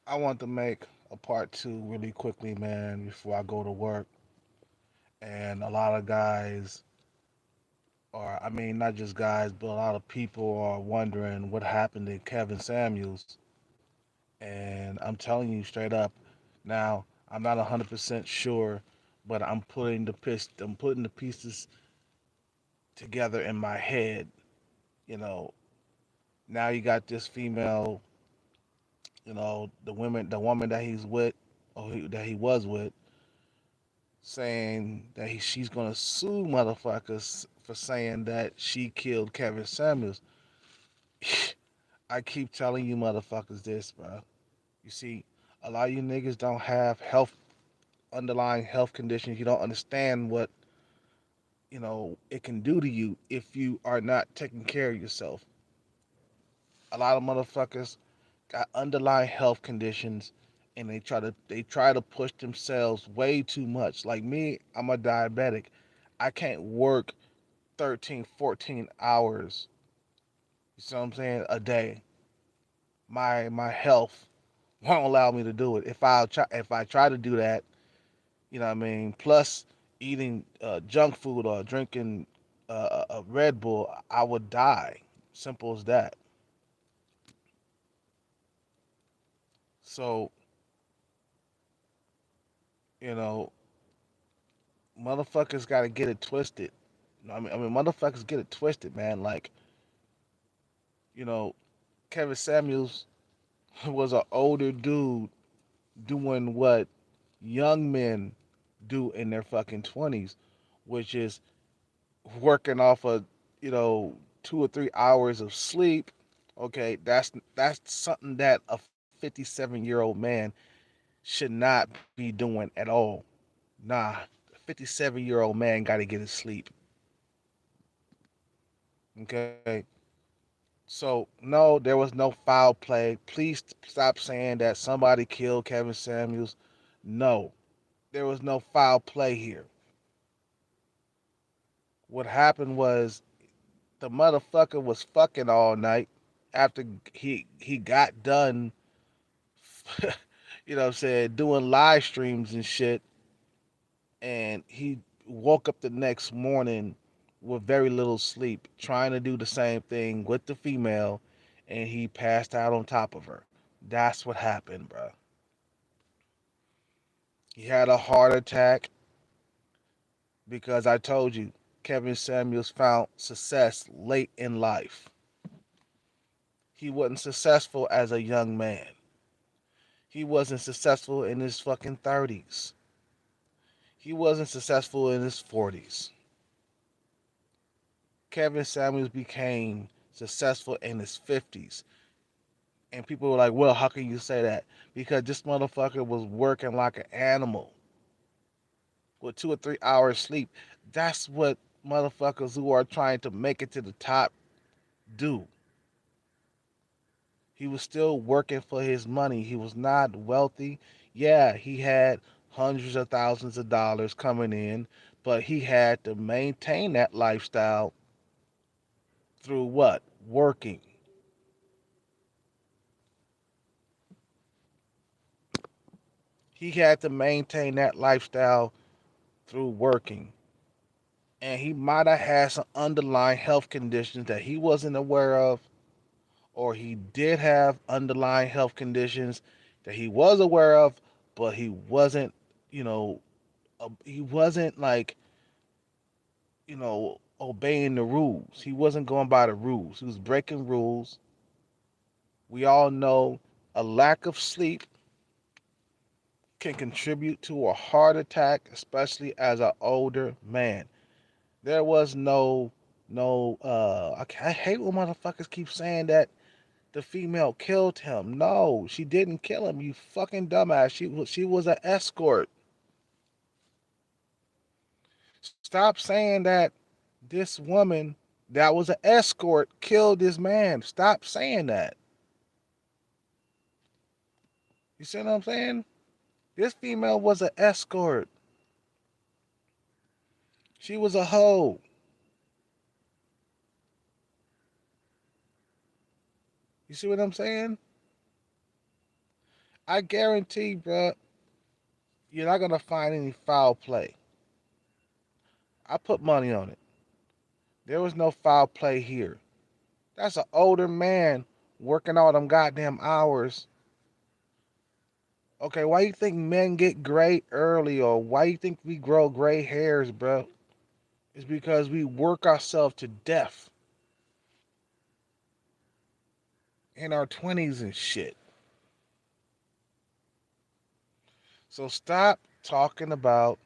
I want to make a part two really quickly, man, before I go to work. And a lot of guys, or I mean, not just guys, but a lot of people are wondering what happened to Kevin Samuels. And I'm telling you straight up, now I'm not 100% sure, but I'm putting the pieces together in my head. You know, now you got this female, the woman that he's with, that he was with, saying that she's gonna sue motherfuckers for saying that she killed Kevin Samuels. I keep telling you motherfuckers this, bro. You see, a lot of you niggas don't have underlying health conditions. You don't understand what it can do to you if you are not taking care of yourself. A lot of motherfuckers got underlying health conditions, and they try to push themselves way too much. Like me, I'm a diabetic. I can't work 13, 14 hours, you see what I'm saying, a day. My health won't allow me to do it. If I try to do that, you know what I mean, plus eating junk food or drinking a Red Bull, I would die. Simple as that. So, you know, motherfuckers got to get it twisted. I mean, motherfuckers get it twisted, man. Like, you know, Kevin Samuels was an older dude doing what young men do in their fucking 20s, which is working off of, you know, 2 or 3 hours of sleep. Okay, that's something that a 57-year-old man should not be doing at all. Nah, a 57-year-old man got to get his sleep. Okay, so no, there was no foul play. Please stop saying that somebody killed Kevin Samuels. No, there was no foul play here. What happened was the motherfucker was fucking all night after he got done, you know what I'm saying, doing live streams and shit, and he woke up the next morning with very little sleep, trying to do the same thing with the female, and he passed out on top of her. That's what happened, bro. He had a heart attack because I told you Kevin Samuels found success late in life. He wasn't successful as a young man. He wasn't successful in his fucking 30s. He wasn't successful in his 40s. Kevin Samuels became successful in his 50s. And people were like, well, how can you say that? Because this motherfucker was working like an animal with 2 or 3 hours sleep. That's what motherfuckers who are trying to make it to the top do. He was still working for his money. He was not wealthy. Yeah, he had hundreds of thousands of dollars coming in, but he had to maintain that lifestyle through what? Working. He had to maintain that lifestyle through working. And he might have had some underlying health conditions that he wasn't aware of, or he did have underlying health conditions that he was aware of, but he wasn't, you know, he wasn't like, obeying the rules. He wasn't going by the rules. He was breaking rules. We all know a lack of sleep can contribute to a heart attack, especially as an older man. There was I hate when motherfuckers keep saying that the female killed him. No, she didn't kill him. You fucking dumbass. She was an escort. Stop saying that this woman that was an escort killed this man. Stop saying that. You see what I'm saying? This female was an escort. She was a hoe. You see what I'm saying? I guarantee, bro, you're not gonna find any foul play. I put money on it. There was no foul play here. That's an older man working all them goddamn hours. Okay, why you think men get gray early, or why you think we grow gray hairs, bro? It's because we work ourselves to death in our 20s and shit. So stop talking about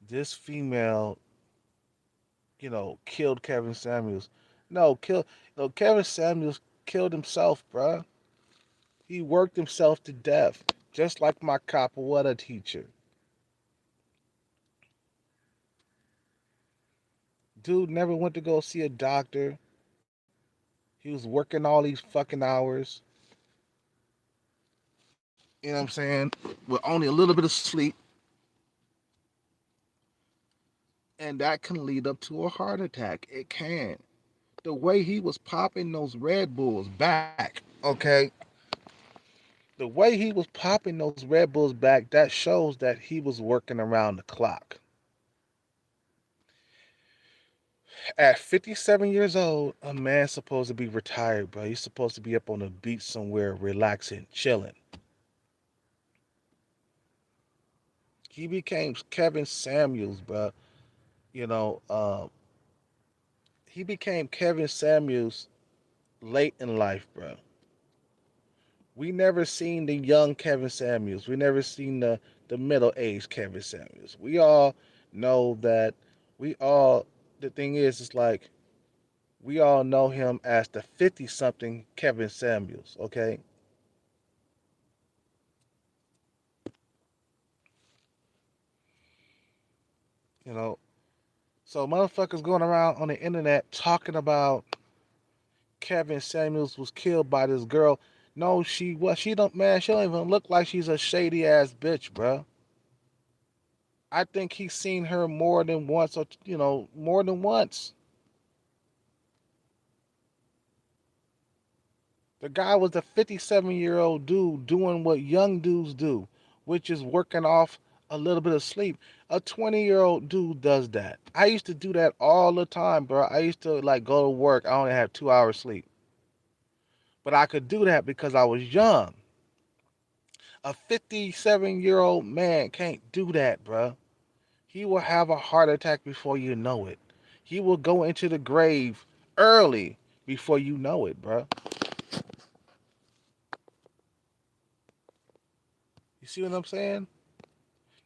this female, killed Kevin Samuels. No, Kevin Samuels killed himself, bruh. He worked himself to death, just like my capoeira teacher. Dude never went to go see a doctor. He was working all these fucking hours. You know what I'm saying? With only a little bit of sleep, and that can lead up to a heart attack. It can. The way he was popping those Red Bulls back, okay? The way he was popping those Red Bulls back, that shows that he was working around the clock. At 57 years old, a man's supposed to be retired, bro. He's supposed to be up on the beach somewhere, relaxing, chilling. He became Kevin Samuels, bro. You know, he became Kevin Samuels late in life, bro. We never seen the young Kevin Samuels. We never seen the middle aged Kevin Samuels. We all know that we all the thing is it's like we all know him as the 50 something Kevin Samuels, okay? You know, so motherfuckers going around on the internet talking about Kevin Samuels was killed by this girl. No, she don't, man, she don't even look like she's a shady ass bitch, bro. I think he's seen her more than once, or more than once. The guy was a 57-year-old dude doing what young dudes do, which is working off a little bit of sleep. A 20-year-old dude does that. I used to do that all the time, bro. I used to like go to work. I only have 2 hours sleep, but I could do that because I was young. A 57-year-old man can't do that, bro. He will have a heart attack before you know it. He will go into the grave early before you know it, bro. You see what I'm saying?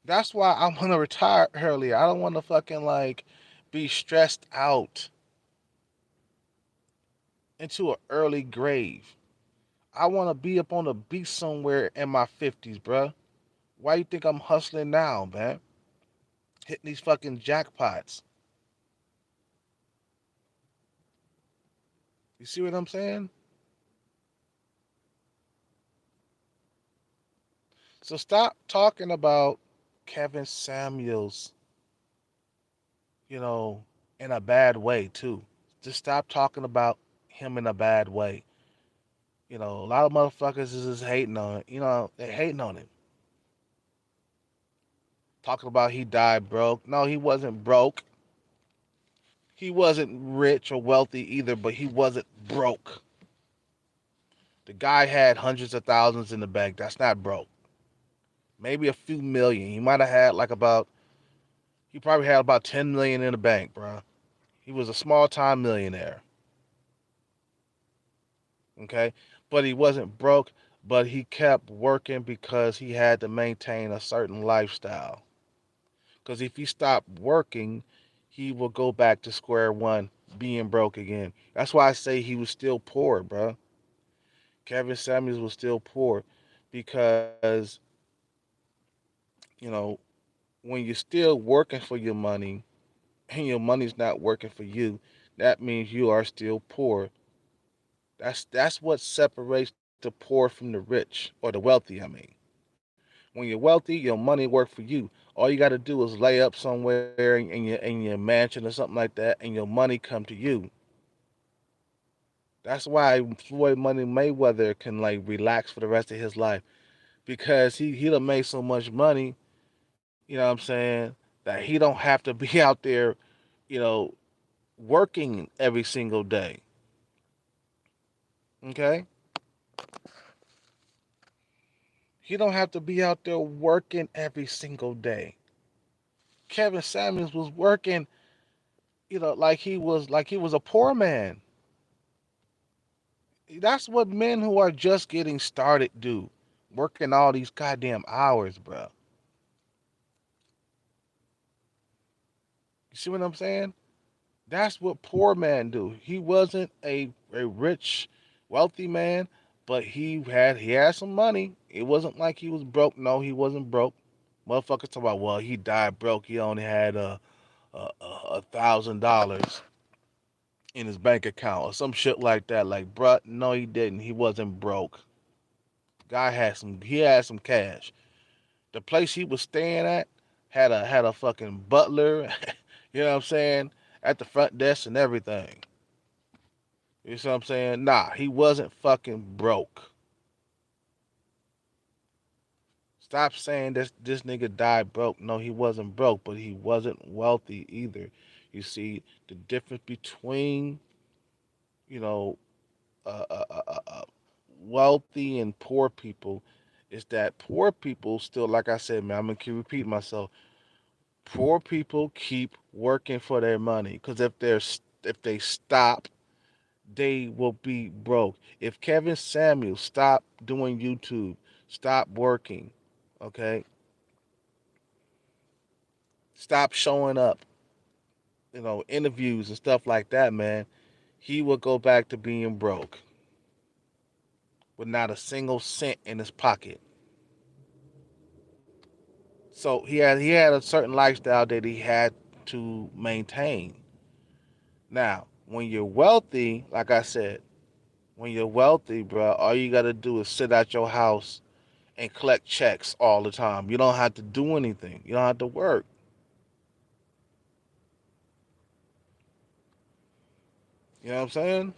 That's why I want to retire early. I don't want to fucking like be stressed out into an early grave. I want to be up on the beach somewhere in my 50s, bro. Why you think I'm hustling now, man? Hitting these fucking jackpots. You see what I'm saying? So stop talking about Kevin Samuels, you know, in a bad way too. Just stop talking about him in a bad way. A lot of motherfuckers is just hating on it. They hating on him. Talking about he died broke. No, he wasn't broke. He wasn't rich or wealthy either, but he wasn't broke. The guy had hundreds of thousands in the bank. That's not broke. Maybe a few million. He might have had he probably had about 10 million in the bank, bro. He was a small time millionaire. Okay. But he wasn't broke, but he kept working because he had to maintain a certain lifestyle. Because if he stopped working, he will go back to square one, being broke again. That's why I say he was still poor, bro. Kevin Samuels was still poor because, you know, when you're still working for your money and your money's not working for you, that means you are still poor. That's what separates the poor from the rich or the wealthy, I mean. When you're wealthy, your money work for you. All you got to do is lay up somewhere in your mansion or something like that, and your money come to you. That's why Floyd Money Mayweather can like relax for the rest of his life because he done made so much money, you know what I'm saying, that he don't have to be out there, you know, working every single day. Okay? He don't have to be out there working every single day. Kevin Samuels was working, like he was a poor man. That's what men who are just getting started do. Working all these goddamn hours, bro. You see what I'm saying? That's what poor men do. He wasn't a rich, wealthy man, but he had some money. It wasn't like he was broke. No, he wasn't broke. Motherfuckers talk about, well, he died broke. He only had $1,000 in his bank account or some shit like that. Like, bruh, no, he didn't. He wasn't broke. Guy had some. He had some cash. The place he was staying at had a fucking butler. You know what I'm saying? At the front desk and everything. You see what I'm saying? Nah, he wasn't fucking broke. Stop saying this nigga died broke. No, he wasn't broke, but he wasn't wealthy either. You see the difference between, you know, uh, uh, uh, uh, uh, wealthy and poor people is that poor people still, like I said, man, I'm gonna keep repeating myself. Poor people keep working for their money because if they stop, they will be broke. If Kevin Samuels stopped doing YouTube, stop working, okay, stop showing up, interviews and stuff like that, man, he will go back to being broke with not a single cent in his pocket. So he had a certain lifestyle that he had to maintain. Now, when you're wealthy, like I said, when you're wealthy, bro, all you gotta do is sit at your house and collect checks all the time. You don't have to do anything. You don't have to work. You know what I'm saying?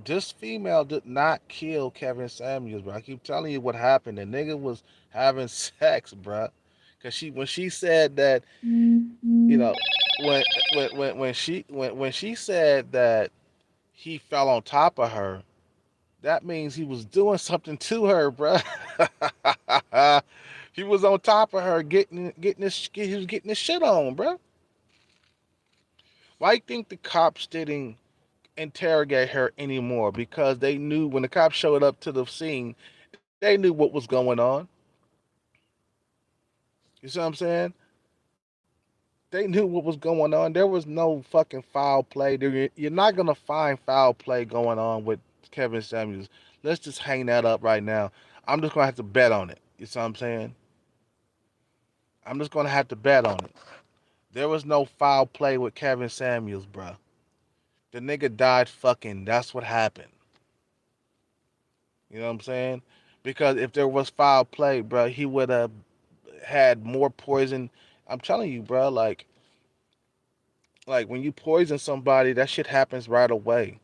This female did not kill Kevin Samuels, bro. I keep telling you what happened. The nigga was having sex, bro. Cause when she said that, you know, when when she said that he fell on top of her, that means he was doing something to her, bro. He was on top of her, he was getting his shit on, bro. Why do you think the cops didn't interrogate her anymore? Because they knew when the cops showed up to the scene, they knew what was going on. You see what I'm saying? They knew what was going on. There was no fucking foul play. You're not gonna find foul play going on with Kevin Samuels. Let's just hang that up right now. I'm just gonna have to bet on it. You see what I'm saying? I'm just gonna have to bet on it. There was no foul play with Kevin Samuels, bruh. The nigga died fucking. That's what happened. You know what I'm saying? Because if there was foul play, bruh, he would have had more poison. I'm telling you, bruh, like when you poison somebody, that shit happens right away.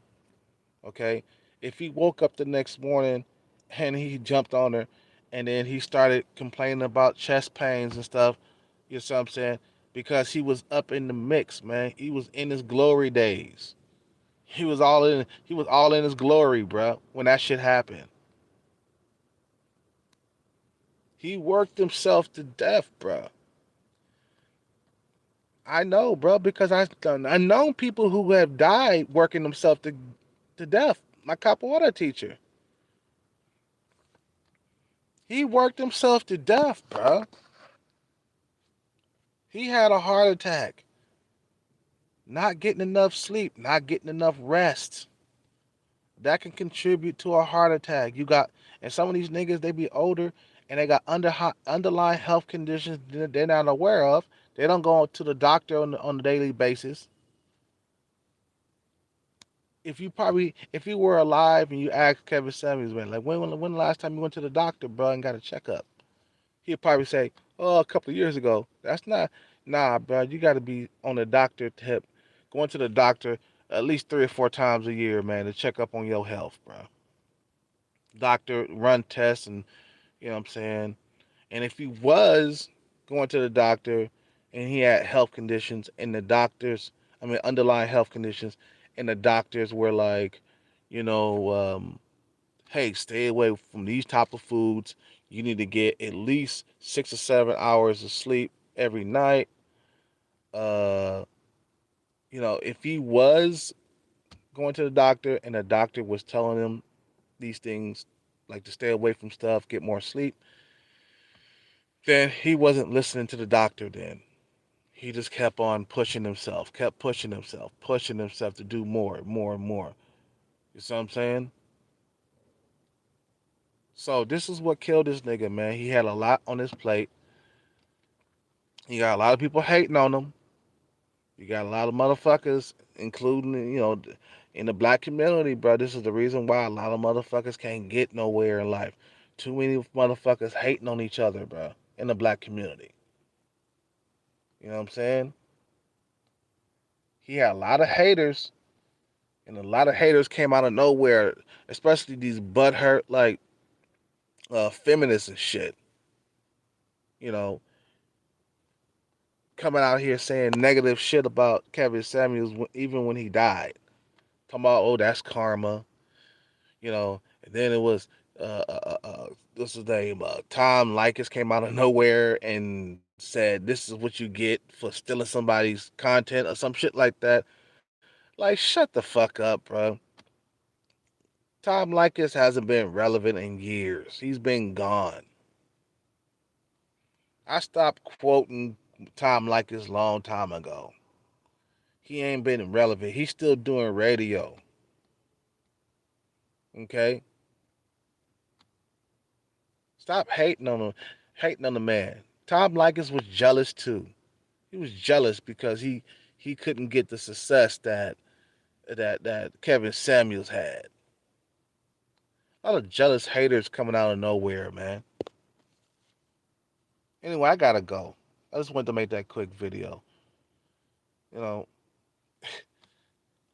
Okay? If he woke up the next morning and he jumped on her and then he started complaining about chest pains and stuff, you know what I'm saying? Because he was up in the mix, man. He was in his glory days. He was all in his glory, bro, when that shit happened. He worked himself to death, bro. I know, bro, because I know people who have died working themselves to death. My capoeira teacher, he worked himself to death, bro. He had a heart attack, not getting enough sleep, not getting enough rest. That can contribute to a heart attack. And some of these niggas, they be older and they got underlying health conditions that they're not aware of. They don't go to the doctor on a daily basis. If you were alive and you asked Kevin Samuels, man, like when the last time you went to the doctor, bro, and got a checkup, he'd probably say, oh, a couple of years ago. That's not, nah, bro. You got to be on the doctor tip, going to the doctor at least 3 or 4 times a year, man, to check up on your health, bro. doctor, run tests, and you know what I'm saying. And if he was going to the doctor and he had health conditions, and the doctors, I mean, underlying health conditions, and the doctors were like, you know, hey, stay away from these type of foods. You need to get at least 6 or 7 hours of sleep every night. Uh, if he was going to the doctor and the doctor was telling him these things, like to stay away from stuff, get more sleep, then he wasn't listening to the doctor then. He just kept on pushing himself, kept pushing himself to do more, more, and more. You see what I'm saying? So this is what killed this nigga, man. He had a lot on his plate. He got a lot of people hating on him. You got a lot of motherfuckers, including, in the black community, bro. This is the reason why a lot of motherfuckers can't get nowhere in life. Too many motherfuckers hating on each other, bro, in the black community. You know what I'm saying? He had a lot of haters, and a lot of haters came out of nowhere, especially these butthurt, like, feminists and shit. You know, coming out here saying negative shit about Kevin Samuels even when he died. Talking about, oh, that's karma. And then it was what's his name? Tom Likas came out of nowhere and said, "This is what you get for stealing somebody's content" or some shit like that. Like, shut the fuck up, bro. Tom Likas hasn't been relevant in years. He's been gone. I stopped quoting Tom Likas long time ago. He ain't been relevant. He's still doing radio. Okay, stop hating on the man. Tom Likas was jealous too. He was jealous because he couldn't get the success that Kevin Samuels had. A lot of jealous haters coming out of nowhere, man. Anyway, I gotta go. I just wanted to make that quick video. You know,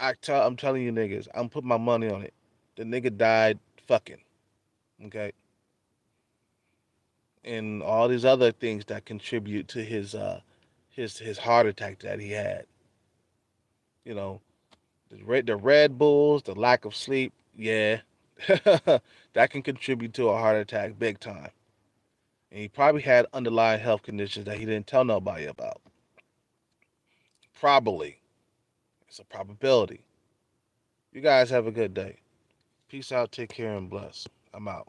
I'm telling you niggas, I'm putting my money on it. The nigga died fucking, okay, and all these other things that contribute to his heart attack that he had. You know, the Red Bulls, the lack of sleep, yeah, that can contribute to a heart attack big time. And he probably had underlying health conditions that he didn't tell nobody about. Probably. It's a probability. You guys have a good day. Peace out, take care, and bless. I'm out.